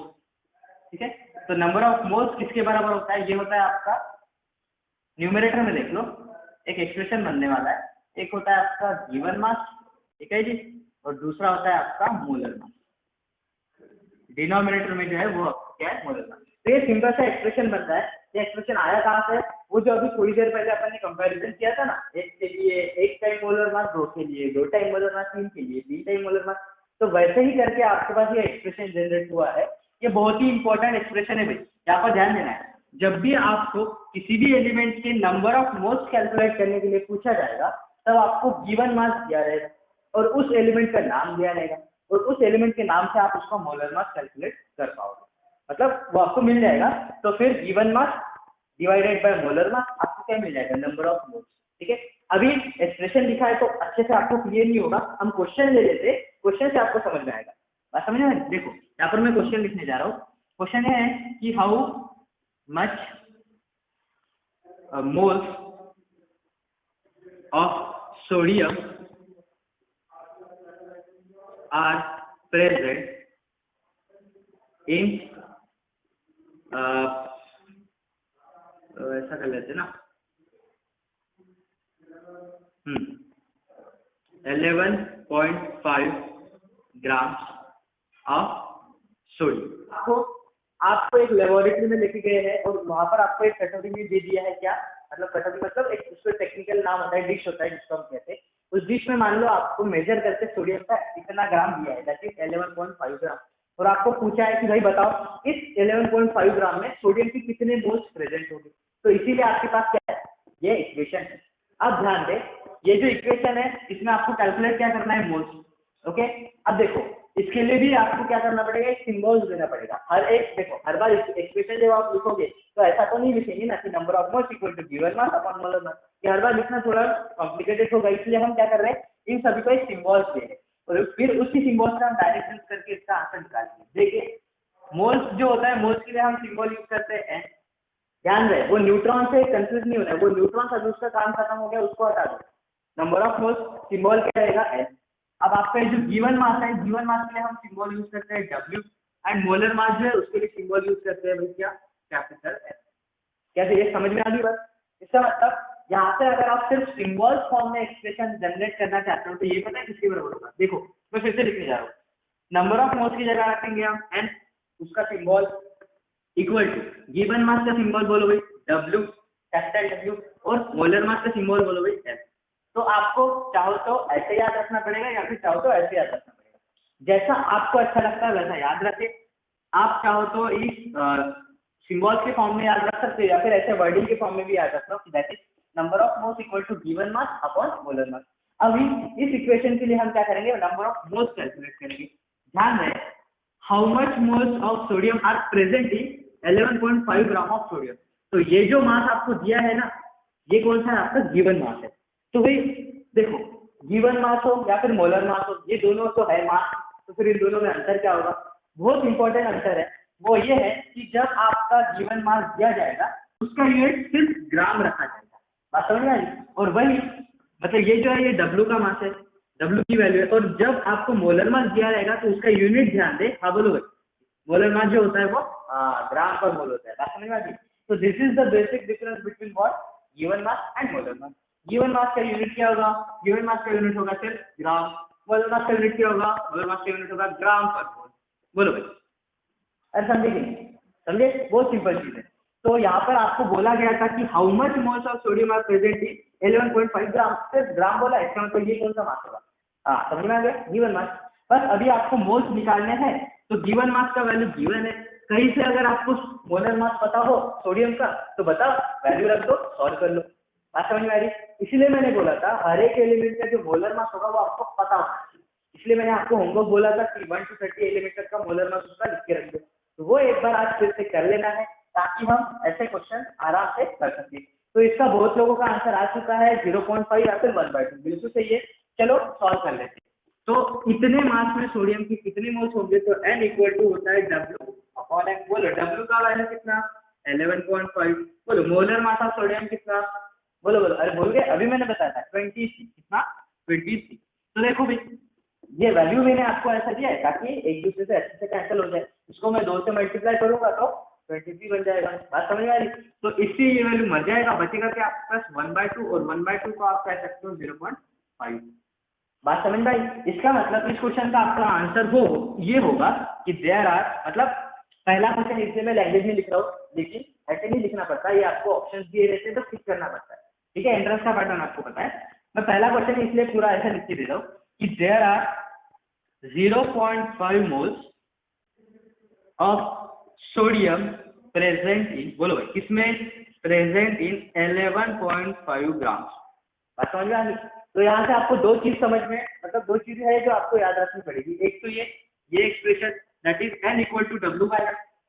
ठीक है। तो नंबर ऑफ मोल्स किसके बराबर होता है, ये होता है आपका न्यूमरेटर में देख लो एक एक्सप्रेशन बनने वाला है, एक होता है आपका गिवन मास, ठीक है जी, और दूसरा होता है आपका मोलर मास। डिनोमिनेटर में जो है वो क्या है, मोलर मास। तो ये सिंपल सा एक्सप्रेशन बनता है। ये एक्सप्रेशन आया कहाँ से, वो जो अभी थोड़ी देर पहले अपन ने कंपैरिजन किया था ना, एक के लिए 1 टाइम मोलर मास, 2 के लिए 2 टाइम मोलर मास, 3 के लिए 3 टाइम मोलर मास। तो वैसे ही करके आपके पास ये एक्सप्रेशन जनरेट हुआ है। ये बहुत ही इंपॉर्टेंट एक्सप्रेशन है भाई, यहाँ पर ध्यान देना है। जब भी आपको किसी भी एलिमेंट के नंबर ऑफ मोल्स कैलकुलेट करने के लिए पूछा जाएगा, तब आपको गिवन मास दिया रहेगा और उस एलिमेंट का नाम दिया रहेगा, और उस एलिमेंट के नाम से आप उसका मोलर मास कैलकुलेट कर पाओगे, मतलब वो आपको मिल जाएगा। तो फिर given mass divided by molar mass आपको क्या मिल जाएगा, नंबर ऑफ मोल्स, ठीक है। अभी एक्सप्रेशन लिखा है तो अच्छे से आपको क्लियर नहीं होगा, हम क्वेश्चन ले लेते, क्वेश्चन से आपको समझ में आएगा। बात समझ में? देखो यहाँ पर मैं क्वेश्चन लिखने जा रहा हूँ। क्वेश्चन है कि how much moles of sodium are present in, ऐसा कर लेते ना, 11.5 ग्राम्स ऑफ सोडियम। आपको एक लेबोरेटरी में लेके गए हैं और वहां पर आपको एक कटोरी में दे दिया है, क्या मतलब कटोरी मतलब एक उसका टेक्निकल नाम होता है, डिश होता है जिसको हम कहते हैं। उस डिश में मान लो आपको मेजर करके सोडियम का इतना ग्राम दिया है, दैट इज 11.5 ग्राम, और आपको पूछा है कि भाई बताओ इस 11.5 ग्राम में सोडियम की कितने मोल्स प्रेजेंट होंगे। तो इसीलिए आपके पास क्या है, ये इक्वेशन है। अब ध्यान दे, ये जो इक्वेशन है इसमें आपको कैलकुलेट क्या करना है, मोल्स, ओके। अब देखो इसके लिए भी आपको क्या करना पड़ेगा, एक सिंबल्स देना पड़ेगा हर एक। देखो हर बार एक्सप्रेशन जब आप लिखोगे तो ऐसा तो नहीं लिखेंगे ना कि number of moles equal to given mass upon molar mass, ये हर बार लिखना थोड़ा कॉम्प्लिकेटेड होगा। इसलिए हम क्या कर रहे हैं, इन सभी को एक सिंबल्स दे रहे हैं और फिर उसी सिंबल्स का हम डायरेक्ट यूज करके इसका आंसर निकालेंगे। देखिए मोल्स जो होता है, मोल्स के लिए हम सिंबल यूज करते हैं, ध्यान रहे वो न्यूट्रॉन से कंफ्यूज नहीं होना है, वो न्यूट्रॉन का दूसरा काम खत्म हो गया, उसको हटा दो। नंबर ऑफ मोल्स सिंबल क्या रहेगा, एस। अब आपका जो गिवन मास है, गिवन मास के लिए हम सिंबल यूज करते हैं डब्ल्यू, एंड मोलर मास जो है उसके लिए सिंबल यूज करते हैं भाई क्या, कैपिटल एस। कैसे, ये समझ में आ गई बात? इसका मतलब यहाँ से अगर आप सिर्फ सिंबल्स फॉर्म में एक्सप्रेशन जनरेट करना चाहते हो तो ये पता है किसके बराबर होगा। देखो मैं फिर से लिखने जा रहा हूँ, नंबर ऑफ मोल्स की जगह रखेंगे हम एन, उसका symbol equal to given mass का सिंबल बोलो भाई डब्ल्यू, कैपिटल डब्ल्यू, और मोलर मास का सिंबल बोलो भाई एस। तो आपको चाहो तो ऐसे याद रखना पड़ेगा या फिर चाहो तो ऐसे याद रखना पड़ेगा, जैसा आपको अच्छा लगता है वैसा याद रखे। आप चाहो तो इस सिंबल्स के फॉर्म में याद रख सकते हो या फिर ऐसे वर्डिंग के फॉर्म में भी याद रख लो, that is number of moles equal to given mass upon molar mass. अभी इस इक्वेशन के लिए हम क्या करेंगे, नंबर ऑफ मोल्स कैलकुलेट करेंगे। ध्यान रहे, how much moles of sodium are present in 11.5 gram of sodium. तो ये जो मास आपको दिया है ना, ये कौन सा है आपका, गिवन मास है। तो भाई देखो गिवन मास हो या फिर मोलर मास हो, ये दोनों तो है मास, तो फिर इन दोनों में अंतर क्या होगा, बहुत इंपॉर्टेंट अंतर है। वो ये है कि जब आपका गिवन मास दिया जाएगा उसका यूनिट सिर्फ ग्राम रखा जाएगा, बात समझ में आ रही? और वही मतलब ये जो है ये डब्ल्यू का मास है, डब्ल्यू की वैल्यू है, और जब आपको मोलर मास दिया रहेगा तो उसका यूनिट ध्यान दे, हाँ बोलो भाई, मोलर मास जो होता है वो ग्राम पर मोल होता है, बात समझ में आ रही? तो this is the basic difference between what, given mass and molar mass. Given mass का यूनिट क्या होगा, गिवन मास का यूनिट होगा सिर्फ ग्राम, मोलर मास का यूनिट क्या होगा, मोलर मास का यूनिट होगा ग्राम पर मोल। बोलो भाई, अरे समझे कि नहीं समझे, बहुत सिंपल चीज है। तो यहाँ पर आपको बोला गया था कि how much moles of sodium are present in 11.5 gram, सिर्फ ग्राम बोला, इसका मतलब ये कौन सा मास होगा, हाँ समझ में आ गया, गिवन मास। बस अभी आपको मोल्स निकालने हैं, तो गिवन मास का वैल्यू गिवन है, कहीं से अगर आपको मोलर मास पता हो सोडियम का तो बताओ, वैल्यू रख दो, सॉल्व कर लो, बात समझ में आ रही? इसलिए मैंने बोला था हर एक एलिमेंट का जो मोलर मास होगा वो आपको पता होना चाहिए। इसलिए मैंने आपको होमवर्क बोला था कि 1 to 30 एलिमेंट तक का मोलर मास उसका लिख के रख दो, तो वो एक बार आज फिर से कर लेना है ताकि हम ऐसे क्वेश्चन आराम से कर सकें। तो इसका बहुत लोगों का आंसर आ चुका है, 0.5 या फिर 1/2, बिल्कुल सही है। चलो सॉल्व कर लेते हैं। तो इतने मास में सोडियम की कितने मोल्स होंगे, तो n इक्वल टू होता है W अपॉन x। बोलो W का वैल्यू कितना, 11.5। बोलो मोलर मास ऑफ सोडियम कितना, बोलो बोलो, अरे बोल गए, अभी मैंने बताया था 23 कितना, 23। तो देखो भाई ये वैल्यू मैंने आपको ऐसा दिया है ताकि एक दूसरे से अच्छे से कैंसिल हो जाए। इसको मैं 2 से मल्टीप्लाई करूंगा तो 23 बन जाएगा। बात समझ में आ रही? तो इससे ये वैल्यू मर जाएगा, बचेगा क्या आपके पास 1/2 और 1/2 को आप कह सकते हो 0.5। बात समझ में आई? इसका मतलब इस क्वेश्चन का आपका आंसर ये होगा कि देयर आर, मतलब पहला क्वेश्चन इसलिए मैं लैंग्वेज में लिख रहा हूँ, लेकिन ऐसे नहीं लिखना पड़ता, ये आपको ऑप्शन दिए रहते हैं तो टिक करना पड़ता है। ठीक है, एंट्रेंस का पैटर्न आपको पता है। मैं पहला क्वेश्चन इसलिए पूरा ऐसा लिख के दे रहा हूँ कि there are 0.5 moles of sodium present in, बोलो भाई किसमें, प्रेजेंट इन 11.5 ग्राम्स। बात समझ में आ गई? तो यहाँ से आपको दो चीज समझ में, मतलब दो चीजें है जो आपको याद रखनी पड़ेगी। एक तो ये expression that is n equal to W by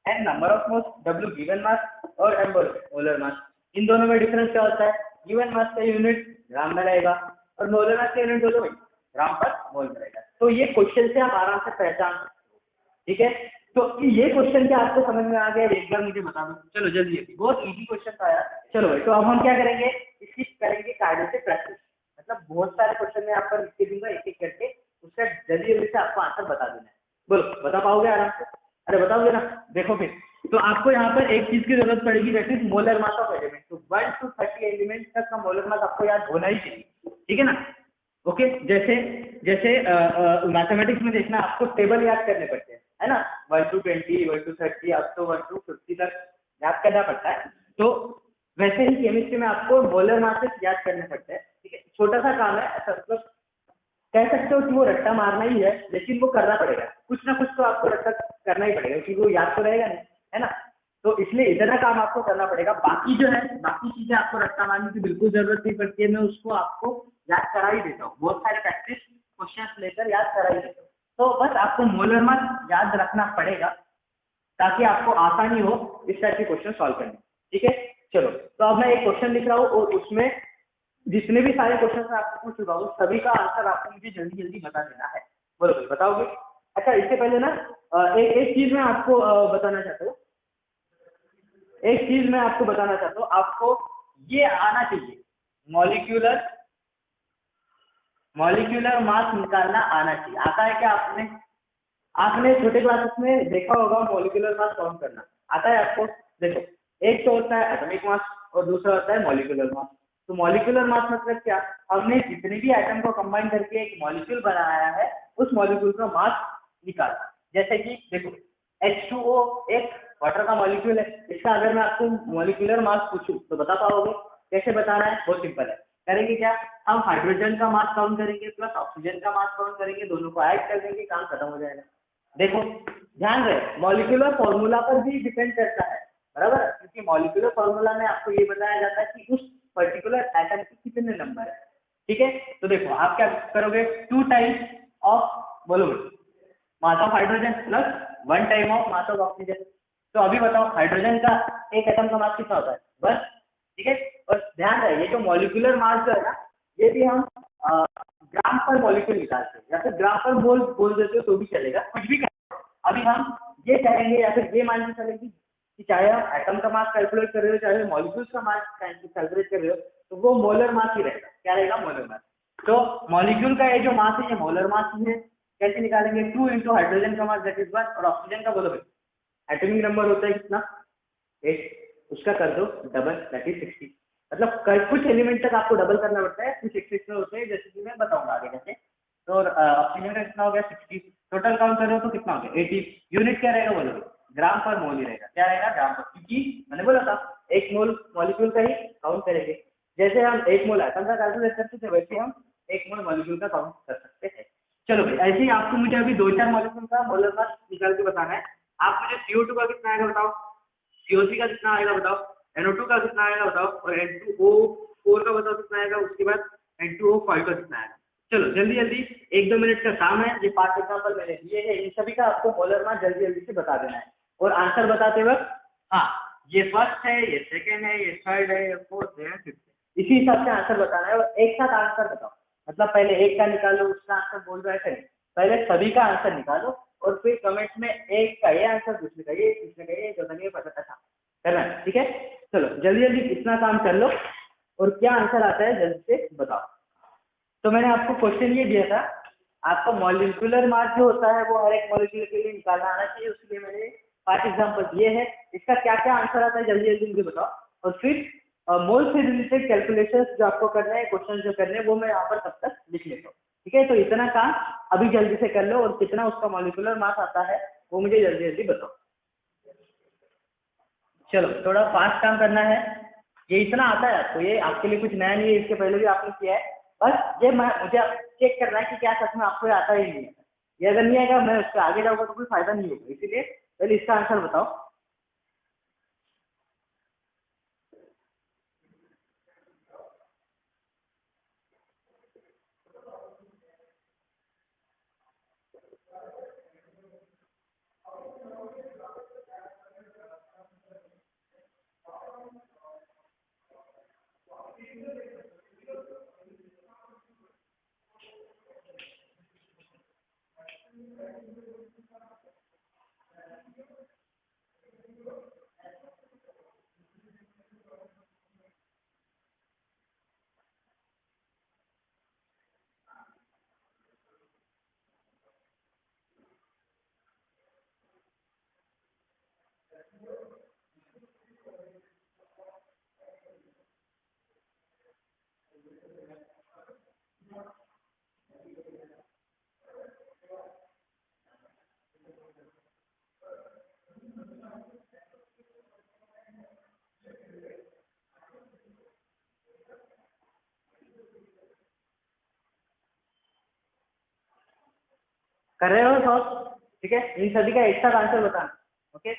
n number of moles, W given mass और m मोलर मास। इन दोनों में डिफरेंस क्या होता है? गिवन मास का यूनिट ग्राम में रहेगा और मोलर मास का यूनिट बोलो भाई ग्राम पर मोल में रहेगा। तो ये क्वेश्चन से आप आराम से पहचान सकते हो। ठीक है, तो ये क्वेश्चन क्या आपको समझ में आ गया? एक बार मुझे बता दो, चलो जल्दी, बहुत इजी क्वेश्चन था यार। चलो भाई, तो अब हम क्या करेंगे, इसकी करेंगे कायदे से प्रैक्टिस। मतलब बहुत सारे क्वेश्चन मैं आपको लिख के दूंगा एक एक करके, उसका जल्दी जल्दी से आपको आंसर बता देना है। बोलो, बता पाओगे आराम से? अरे बताओगे ना? देखो फिर, तो आपको यहाँ पर एक चीज की जरूरत पड़ेगी, that is molar mass of element. तो 1 to 30 एलिमेंट तक का मोलर मास आपको याद होना ही चाहिए। ठीक है ना? ओके, जैसे जैसे मैथमेटिक्स में देखना, आपको टेबल याद करने पड़ते हैं, है ना? 1 to 20, 1 to 30, up to 1 to 50 तक याद करना पड़ता है। तो वैसे ही केमिस्ट्री में आपको मोलर मासेस याद करने पड़ते हैं। ठीक है, छोटा सा काम है, ऐसा मतलब कह सकते हो कि वो रट्टा मारना ही है, लेकिन वो करना पड़ेगा, कुछ ना कुछ तो आपको रट्टा करना ही पड़ेगा, क्योंकि वो याद तो रहेगा नहीं, है ना? तो इसलिए इतना काम आपको करना पड़ेगा। बाकी जो है, बाकी चीजें आपको रट्टा मारने की बिल्कुल जरूरत नहीं पड़ती है, मैं उसको आपको याद करा ही देता हूँ, बहुत सारे प्रैक्टिस क्वेश्चन लेकर याद करा ही देता हूँ। तो बस आपको मोलर मास याद रखना पड़ेगा ताकि आपको आसानी हो इस टाइप के क्वेश्चन सॉल्व करने। ठीक है, चलो, तो अब मैं एक क्वेश्चन लिख रहा हूँ और उसमें जितने भी सारे क्वेश्चन मैं आपको पूछ चुका हूँ, सभी का आंसर आपको मुझे जल्दी जल्दी बता देना है। बोलो भाई, बताओगे? अच्छा, इससे पहले ना एक चीज मैं आपको बताना चाहता हूँ, एक चीज मैं आपको बताना चाहता हूँ, आपको ये आना चाहिए, मॉलिक्यूलर मॉलिक्यूलर मास निकालना आना चाहिए। आता है क्या? आपने छोटे क्लासेस में देखा होगा मॉलिक्यूलर मास काउंट करना, आता है आपको? देखो, एक तो होता है एटॉमिक मास और दूसरा होता है मॉलिक्यूलर मास। तो मॉलिक्यूलर मास मतलब क्या? हमने जितने भी एटम को कंबाइन करके एक मॉलिक्यूल बनाया है, उस मॉलिक्यूल का मास निकालना। जैसे कि देखो, H2O एक वाटर का मॉलिक्यूल है, इसका अगर मैं आपको मॉलिक्यूलर मास पूछूं तो बता पाओगे? कैसे बताना है? बहुत सिंपल है। करेंगे क्या, हम हाइड्रोजन का मास काउंट करेंगे प्लस ऑक्सीजन का मास काउंट करेंगे, दोनों को ऐड कर देंगे, काम खत्म हो जाएगा। देखो, ध्यान रहे, मॉलिक्यूलर फॉर्मूला पर भी डिपेंड करता है, बराबर? क्योंकि मॉलिक्यूलर फॉर्मूला में आपको ये बताया जाता है कि उस पर्टिकुलर एटम के कितने नंबर है। ठीक है, तो देखो आप क्या करोगे, 2 टाइम्स ऑफ, बोलो, mass of hydrogen plus 1 time of mass of oxygen. तो अभी बताओ, हाइड्रोजन का एक एटम का मास कितना होता है? बस। ठीक है, और ध्यान रहे, ये जो मॉलिक्यूलर मास जो है ना, ये भी हम ग्राम पर मॉलिक्यूल निकालते हैं, या फिर ग्राम पर मोल बोल देते हो तो भी चलेगा, कुछ भी कर। अभी हम ये कहेंगे या फिर ये मान के चलेंगे कि चाहे आप एटम का मास कैलकुलेट कर रहे हो, चाहे मॉलिक्यूल्स का मास कैलकुलेट कर रहे हो, तो वो मोलर मास ही रहेगा। क्या रहेगा? Molar mass. तो मॉलिक्यूल का ये जो मास है, ये मोलर मास ही है। कैसे निकालेंगे? 2 इंटू हाइड्रोजन का मास दैट इज 1, और ऑक्सीजन का बोलो भाई एटॉमिक नंबर होता है कितना? 8, उसका कर दो डबल दैट इज 60। मतलब कुछ एलिमेंट तक आपको डबल करना पड़ता है, कुछ एक्सेस में होते हैं, जैसे कि मैं बताऊंगा आगे कैसे। तो ऑक्सीजन का कितना हो गया? 60। टोटल काउंट करो तो कितना हो गया? 80। यूनिट क्या रहेगा बोलो? ग्राम पर मोल ही रहेगा। क्या रहेगा? ग्राम पर, क्योंकि मैंने बोला था एक मोल मॉलिक्यूल का ही काउंट करेंगे। जैसे हम एक मोल एटम का कैलकुलेट करते थे, वैसे हम एक मोल मॉलिक्यूल का काउंट कर सकते हैं। चलो भाई, ऐसे ही आपको मुझे अभी 2-4 मॉलिक्यूल का मोलर मास निकाल के बताना है। आप मुझे CO2 का कितना आएगा बताओ, CO3 का कितना आएगा बताओ, NO2 का कितना आएगा बताओ, और N2O4 का बताओ कितना आएगा, उसके बाद N2O5 का कितना आएगा। चलो जल्दी जल्दी, 1-2 मिनट का काम है, ये 5 एग्जाम्पल मैंने दिए हैं, इन सभी का आपको मोलर मास जल्दी जल्दी से बता देना है। और आंसर बताते वक्त, हाँ, ये फर्स्ट है, ये सेकंड है, ये थर्ड है, ये फोर्थ है, फिफ्थ है, इसी हिसाब से आंसर बताना है। और एक साथ आंसर बताओ, मतलब पहले एक का निकालो, उसका आंसर बोल रहा है, ऐसा नहीं, पहले सभी का आंसर निकालो और फिर कमेंट में एक का ये आंसर, दूसरे का ये, तीसरे का ये, चौथा ये, पता था करना है। ठीक है, चलो जल्दी जल्दी इतना काम कर लो और क्या आंसर आता है जल्दी से बताओ। तो मैंने आपको क्वेश्चन ये दिया था आपका मॉलिक्यूलर मास जो होता है वो हर एक मॉलिक्यूल के लिए निकालना आना चाहिए, उसके लिए मैंने 5 एग्जाम्पल दिए हैं। इसका क्या क्या आंसर आता है जल्दी जल्दी मुझे बताओ, और फिर मोल से रिलेटेड कैलकुलेशंस जो आपको करना है, क्वेश्चन जो करने हैं वो मैं यहाँ पर तब तक लिख लेता हूँ। ठीक है, तो इतना काम अभी जल्दी से कर लो, और कितना उसका मॉलिक्यूलर मास आता है वो मुझे जल्दी जल्दी बताओ। चलो थोड़ा फास्ट काम करना है। ये इतना आता है आपको, ये आपके लिए कुछ नया नहीं है, इसके पहले भी आपने किया है। बस ये मुझे चेक करना है कि क्या सच में आपको ये आता है ही नहीं आता। ये अगर नहीं आएगा मैं उससे आगे जाऊंगा तो कोई फायदा नहीं होगा, इसीलिए पहले इसका आंसर बताओ। कर रहे हो सॉल्व? ठीक है, इन सभी का एक साथ आंसर बताना। ओके,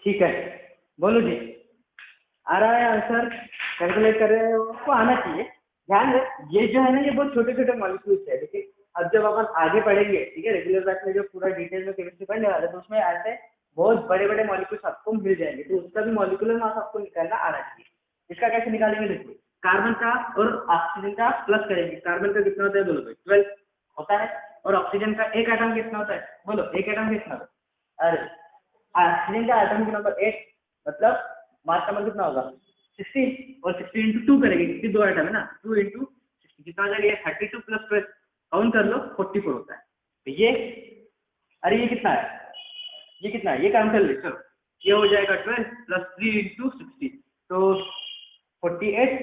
ठीक है, बोलो जी। आ रहा है आंसर? कैलकुलेट कर रहे हो? आपको आना चाहिए। ध्यान रहे, ये जो है ना, ये बहुत छोटे छोटे मॉलिक्यूल्स है, लेकिन अब जब अपन आगे पढ़ेंगे, ठीक है, रेगुलर बैच में जो पूरा डिटेल में केमिस्ट्री पढ़ने वाले, तो उसमें ऐसे बहुत बड़े बड़े मॉलिक्यूल्स आपको मिल जाएंगे, तो उसका भी मॉलिक्यूलर मास आपको निकालना आना चाहिए। इसका कैसे निकालेंगे? देखिए, कार्बन का और ऑक्सीजन का प्लस करेंगे। कार्बन का कितना होता है बोलो भाई? 12 होता है। और ऑक्सीजन का एक एटम कितना होता है बोलो? एक एटम कितना होता है? अरे, ऑक्सीजन का एटम नंबर 8, मतलब मास नंबर कितना होगा? 16। और 16 इंटू 2 करेंगे क्योंकि 2 आइटम है ना, 2 इंटू 60 कितना हो जाएगा? ये 32 प्लस 12 काउंट कर लो, 44 होता है। तो ये, अरे ये कितना है? ये कितना है? ये काम कर ले, चलो। ये हो जाएगा 12 प्लस 3 इंटू 60, तो 48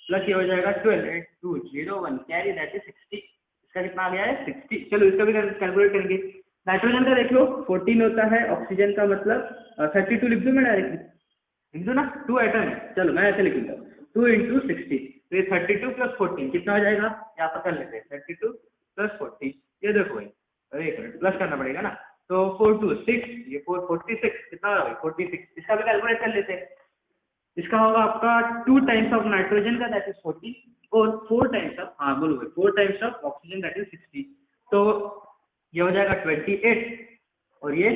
प्लस ये हो जाएगा 12, 8 2 0 1 कैरी, दैट इज 60। इसका कितना आ गया है? 60। चलो इसका भी कैलकुलेट करेंगे। नाइट्रोजन का देख लो, 14 होता है। ऑक्सीजन का मतलब 32 लिख दूं मैं डायरेक्टली? लिख दो ना, 2 आइटम है। चलो मैं ऐसे लिखूंगा, 2 इंटू 60, तो ये 32 प्लस 14 कितना हो जाएगा? यहाँ पर कर लेते हैं, 32 प्लस 40, ये देखो भाई, अरे एक मिनट, प्लस करना पड़ेगा ना, तो 4 2 6, ये 4 46 कितना होगा भाई? 46। इसका भी कैलकुलेट कर लेते हैं। इसका होगा आपका 2 टाइम्स ऑफ नाइट्रोजन का, दैट इज 40, और 4 टाइम्स ऑफ, हाँ बोलो भाई, 4 times of oxygen, that is 60। तो ये हो जाएगा 28, और ये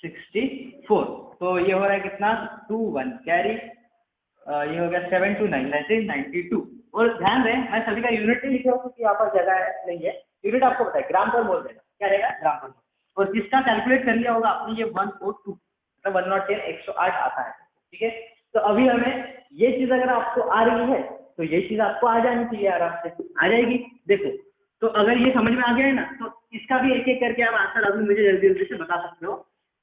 64। तो ये हो रहा है कितना? 2 1 कैरी, ये हो गया 7 2 9, दैट इज 92। और ध्यान रहे, मैं सभी का यूनिट नहीं लिखा हूँ क्योंकि यहाँ पर जगह है नहीं है। यूनिट आपको पता है, ग्राम पर मोल देगा, क्या रहेगा? ग्राम पर मोल। और जिसका कैलकुलेट कर लिया होगा आपने, ये 102 मतलब 110 108 आता है। ठीक है, तो अभी हमें ये चीज अगर आपको आ रही है तो ये चीज आपको आ जानी चाहिए, आराम से आ जाएगी। देखो, तो अगर ये समझ में आ गया है ना, तो इसका भी एक एक करके आप आंसर अभी मुझे जल्दी जल्दी से बता सकते हो।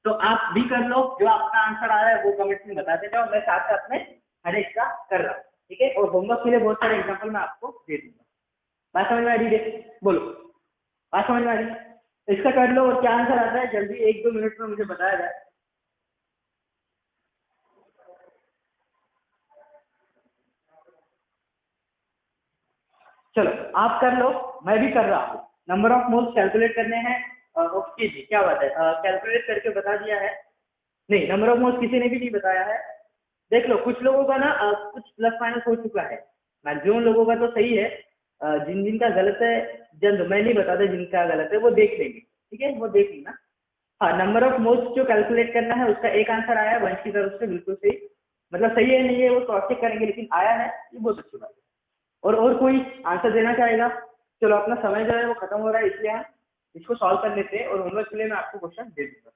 तो आप भी कर लो, जो आपका आंसर आ रहा है वो कमेंट में बताते जाओ, मैं साथ साथ में हर एक का कर रहा हूँ। ठीक है, और होमवर्क के लिए बहुत सारे एग्जाम्पल मैं आपको दे दूंगा। बात समझ में आ रही है? बोलो, बात समझ में आ रही है? इसका कर लो, और क्या आंसर आता है जल्दी 1-2 मिनट में मुझे बताया जाए। चलो आप कर लो, मैं भी कर रहा हूँ। नंबर ऑफ मोल्स कैलकुलेट करने हैं। ओके जी, क्या बात है, कैलकुलेट करके बता दिया है? नहीं, नंबर ऑफ मोल्स किसी ने भी नहीं बताया है। देख लो, कुछ लोगों का ना कुछ प्लस माइनस हो चुका है। मैक्सिमम लोगों का तो सही है, जिन जिनका गलत है जल्द मैं नहीं बताता, जिनका गलत है वो देख लेंगे, ठीक है, वो देख लेना। हाँ, नंबर ऑफ मोल्स जो कैलकुलेट करना है उसका एक आंसर आया है वंश की तरफ से, बिल्कुल सही, मतलब सही है नहीं है वो क्रॉस चेक करेंगे, लेकिन आया है, ये बहुत अच्छी बात है। और कोई आंसर देना चाहेगा? चलो, अपना समय जो है वो खत्म हो रहा है, इसलिए हम इसको सॉल्व कर लेते हैं और होमवर्क के लिए मैं आपको क्वेश्चन दे दूंगा।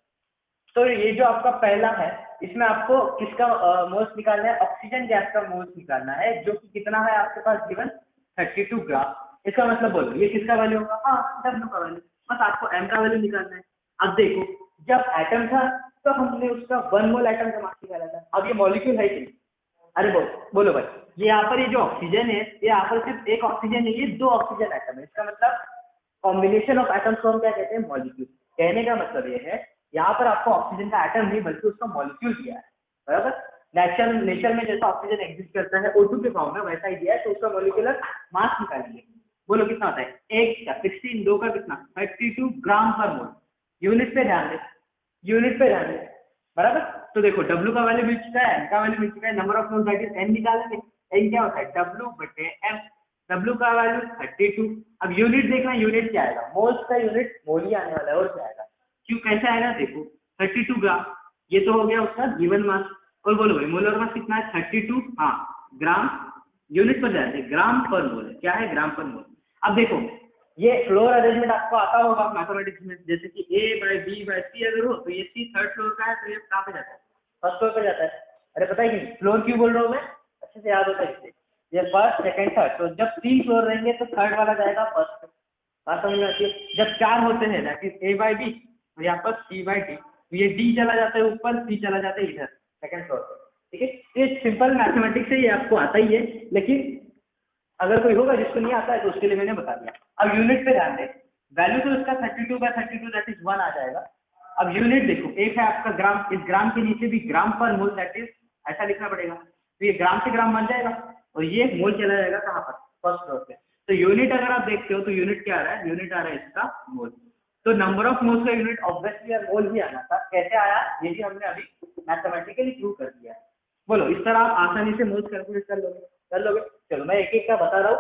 तो ये जो आपका पहला है, इसमें आपको किसका मोल्स निकालना है? ऑक्सीजन गैस का मोल्स निकालना है, जो कि कितना है आपके पास गिवन 32 ग्राम। इसका मतलब बोलो ये किसका वैल्यू होगा? हाँ, डब्ल्यू का वैल्यू। बस आपको एम का वैल्यू निकालना है। अब देखो, जब एटम था तो हमने उसका 1 मोल एटम का मास निकाला था, अब ये मॉलिक्यूल है कि नहीं? अरे बोलो भाई, ये यहाँ पर ये जो ऑक्सीजन है, ये यहाँ पर सिर्फ एक ऑक्सीजन नहीं है, 2 ऑक्सीजन एटम है, इसका मतलब कॉम्बिनेशन ऑफ एटम्स को हम क्या कहते हैं? मॉलिक्यूल। कहने का मतलब ये है, यहाँ पर आपको ऑक्सीजन का एटम नहीं बल्कि उसका मॉलिक्यूल दिया है, बराबर। नेचर में जैसा ऑक्सीजन एग्जिस्ट करता है O2 के फॉर्म में, वैसा ही दिया है, तो उसका मॉलिक्यूलर मास निकालेंगे। बोलो कितना होता है? 1 का 16, 2 का कितना? 32 ग्राम पर मोल। यूनिट पे ध्यान दे, यूनिट पे ध्यान दे, बराबर। तो देखो, W का वैल्यू मिल चुका है, M का वैल्यू मिल चुका है, number of moles that is N निकालेंगे। N क्या होता है? W/M। W का वैल्यू 32। अब यूनिट देखना, यूनिट क्या आएगा? मोल्स का यूनिट मोल ही आने वाला है, और क्या आएगा? क्यों, कैसे आएगा? देखो, 32 ग्राम, ये तो हो गया उसका गिवन मास। और बोलो भाई, मोलर मास कितना है? 32, हाँ, ग्राम। यूनिट पर जाते, ग्राम पर मोल है, क्या है? ग्राम पर मोल। अब देखो, ये फ्लोर अरेंजमेंट आपको आता होगा मैथमेटिक्स में, जैसे कि A/B/C अगर हो तो ये C थर्ड फ्लोर का है, तो ये कहाँ पे जाता है? फर्स्ट फ्लोर पे जाता है। अरे पता है कि फ्लोर क्यों बोल रहा हूँ मैं? अच्छे से याद होता है इससे। ये फर्स्ट, सेकंड, थर्ड, तो जब 3 फ्लोर रहेंगे तो थर्ड वाला जाएगा फर्स्ट। बात समझ में आती है? जब 4 होते हैं दैट इज A/B, और यहाँ पर C/D, तो ये D चला जाता है ऊपर, C चला जाता है इधर सेकंड फ्लोर पे, ठीक है। ये सिंपल मैथमेटिक्स है, ये आपको आता ही है, लेकिन अगर कोई होगा जिसको नहीं आता है तो उसके लिए मैंने बता दिया। अब यूनिट पे ध्यान दें, वैल्यू तो इसका 32/32 दैट इज 1 आ जाएगा। अब यूनिट देखो, एक है आपका ग्राम, इस ग्राम के नीचे भी ग्राम पर मोल दैट इज ऐसा लिखना पड़ेगा, तो ये ग्राम से ग्राम बन जाएगा, और ये मोल चला जाएगा कहाँ पर? फर्स्ट फ्लोर पे। तो यूनिट अगर आप देखते हो तो यूनिट क्या आ रहा है? यूनिट आ रहा है इसका मोल। तो नंबर ऑफ मोल्स का यूनिट ऑब्वियसली मोल ही आना था। कैसे आया ये भी हमने अभी मैथमेटिकली प्रूव कर दिया। बोलो, इस तरह आप आसानी से मोल्स कैलकुलेट कर लोगे। चलो, मैं एक एक का बता रहा हूँ,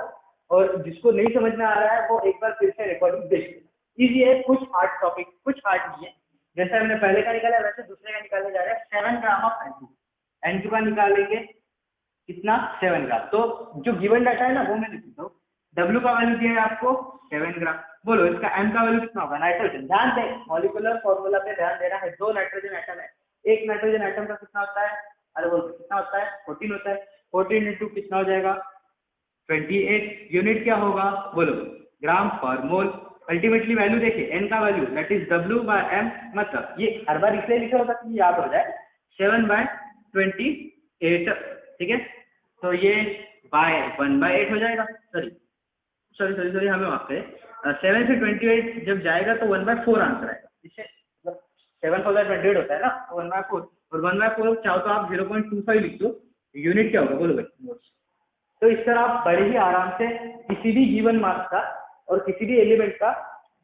और जिसको नहीं समझ में आ रहा है वो एक बार फिर से रिकॉर्डिंग देख ले। इजी है, कुछ हार्ड टॉपिक, कुछ हार्ड नहीं है। जैसे हमने पहले का निकाला वैसे दूसरे का निकालने जा रहे हैं। 7 ग्राम ऑफ N2 का निकालेंगे कितना? 7 ग्राम। तो जो गिवन डाटा है ना वो मैं लिख देता हूँ। W का वैल्यू दिया है आपको 7 ग्राम। बोलो, इसका M का वैल्यू कितना होगा? नाइट्रोजन। ध्यान दे, मॉलिक्यूलर फॉर्मूला पे ध्यान देना है। 2 नाइट्रोजन एटम है, एक नाइट्रोजन एटम का कितना होता है? अरे बोलो कितना होता है? 14 होता है। 14 इंटू कितना हो जाएगा? 28। यूनिट क्या होगा? बोलो, ग्राम पर मोल। अल्टीमेटली वैल्यू देखिए, N का वैल्यू दैट इज W/M, मतलब ये हर बार इसलिए लिखा होगा कि याद हो जाए, 7/28, ठीक है। तो ये बाय 1/8 हो जाएगा। सॉरी हमें माफ करें, 7 से 28 जब जाएगा तो 1/4 आंसर आएगा। इससे मतलब 7 4 28 होता है ना, तो 1/4, और 1/4 चाहो तो आप 0.25 लिख दो। यूनिट क्या होगा? बोलो भाई। तो इस तरह आप बड़े ही आराम से किसी भी गिवन मास का और किसी भी एलिमेंट का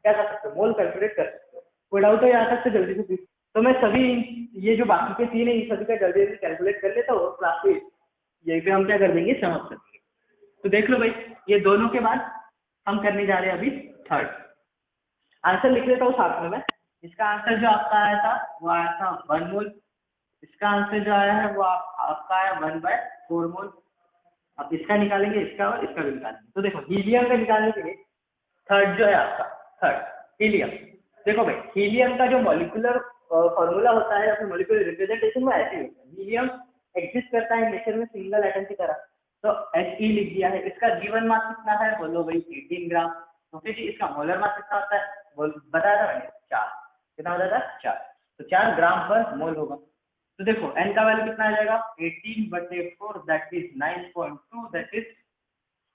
क्या कर सकते हो? मोल कैलकुलेट कर सकते हो। कोई डाउट है यहाँ तक से? जल्दी से पूछ। तो मैं सभी ये जो बाकी के 3 है इन सभी का जल्दी जल्दी कैलकुलेट कर लेता हूँ, और क्लास को यही पे हम क्या कर देंगे? समाप्त कर देंगे। तो देख लो भाई, ये दोनों के बाद हम करने जा रहे हैं अभी थर्ड। आंसर लिख लेता हूँ साथ में मैं। इसका आंसर जो आपका आया था वो आया था 1 मोल। इसका आंसर जो आया है वो आपका आया 1/4 मोल। अब इसका निकालेंगे, इसका और इसका भी निकालेंगे। तो देखो, हीलियम का निकालने के लिए थर्ड जो है आपका, थर्ड हीलियम। देखो भाई, हीलियम का जो मॉलिक्यूलर फॉर्मूला होता है या फिर मॉलिक्यूलर रिप्रेजेंटेशन वो ऐसे ही होता है। हीलियम एग्जिस्ट करता है नेचर में सिंगल एटम की तरह, तो He लिख दिया है। इसका गिवन मास कितना है? बोलो भाई 18 ग्राम। तो फिर इसका मोलर मास कितना होता है? बताया था मैंने, 4। कितना होता था? 4। तो 4 ग्राम पर मोल होगा। तो देखो, N का वैल्यू कितना आ जाएगा? 18/4 दैट इज 9.2, दैट इज,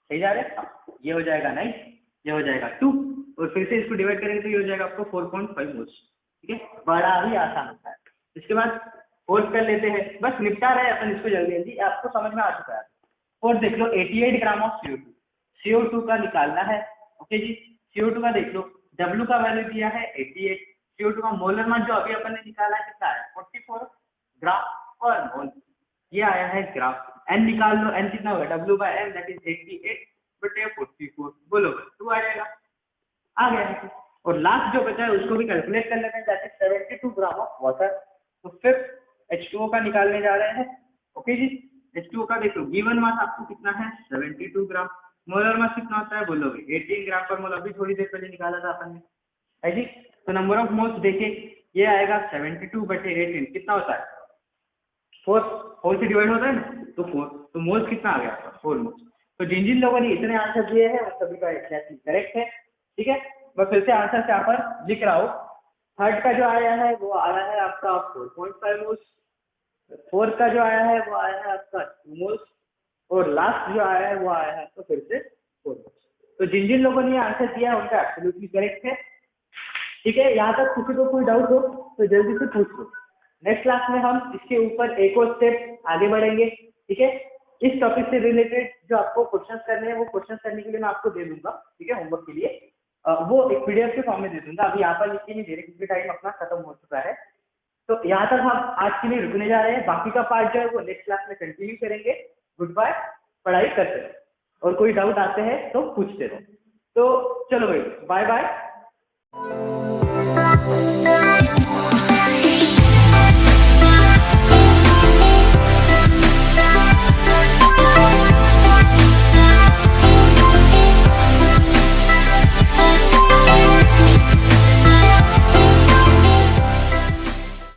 सही जा रहे हैं? ये हो जाएगा 9, ये हो जाएगा 2, और फिर से इसको डिवाइड करेंगे तो ये हो जाएगा आपको 4.5 मोल्स, ठीक है। बड़ा ही आसान होता है। इसके बाद फोर्थ कर लेते हैं, बस निपटा रहे हैं अपन इसको जल्दी जल्दी, आपको समझ में आ चुका है। फोर्थ देख लो, 88 ग्राम ऑफ CO2 का निकालना है। ओके जी, CO2 का देख लो, W का वैल्यू दिया है 88, CO2 का मोलर मास जो अभी अपन ने निकाला है कितना है? 44 ग्राम पर मोल। ये आया है ग्राफ। n निकाल लो, n कितना होगा W/m दैट इज 88/44। बोलो 2 आ जाएगा, आ गया। और लास्ट जो बचा है उसको भी कैलकुलेट कर लेते हैं, that is 72 gram of water. तो फिर H2O का निकालने जा रहे हैं। ओके जी, H2O का देख लो, गिवन मास आपको कितना है 72 ग्राम, मोलर मास कितना होता है बोलोगे 18 ग्राम पर मोल, अभी थोड़ी देर पहले निकाला था अपन ने, है जी। तो नंबर ऑफ मोल्स देखिए, ये आएगा 72/18, कितना होता है 4 से डिवाइड होता है ना, तो 4, तो मोल्स कितना आ गया 4 मोल्स। तो जिन जिन लोगों ने इतने आंसर दिए हैं उन सभी का एग्जैक्टली करेक्ट है, ठीक है। मैं फिर से आंसर यहाँ पर लिख रहा हूँ। थर्ड का जो आया है वो आया है आपका 4.5 मोल्स, फोर्थ का जो आया है वो आया है आपका 2 मोल्स, और लास्ट जो आया है वो आया है आपका फिर से 4 मोल्स। तो जिन जिन लोगों ने आंसर दिया है उनका एब्सोल्युटली करेक्ट है, ठीक है। यहाँ तक किसी को कोई डाउट हो तो जल्दी से पूछ लो। नेक्स्ट क्लास में हम इसके ऊपर एक और स्टेप आगे बढ़ेंगे, ठीक है। इस टॉपिक से रिलेटेड जो आपको क्वेश्चंस करने हैं वो क्वेश्चंस करने के लिए मैं आपको दे दूंगा, ठीक है, होमवर्क के लिए। वो एक पीडीएफ के फॉर्म में दे दूंगा, अभी यहाँ पर लिख के नहीं दे रहे क्योंकि टाइम अपना खत्म हो चुका है। तो यहाँ तक हम आज के लिए रुकने जा रहे हैं, बाकी का पार्ट जो है वो नेक्स्ट क्लास में कंटिन्यू करेंगे। गुड बाय, पढ़ाई करते रहो और कोई डाउट आते हैं तो पूछते रहो। तो चलो भाई, बाय बाय।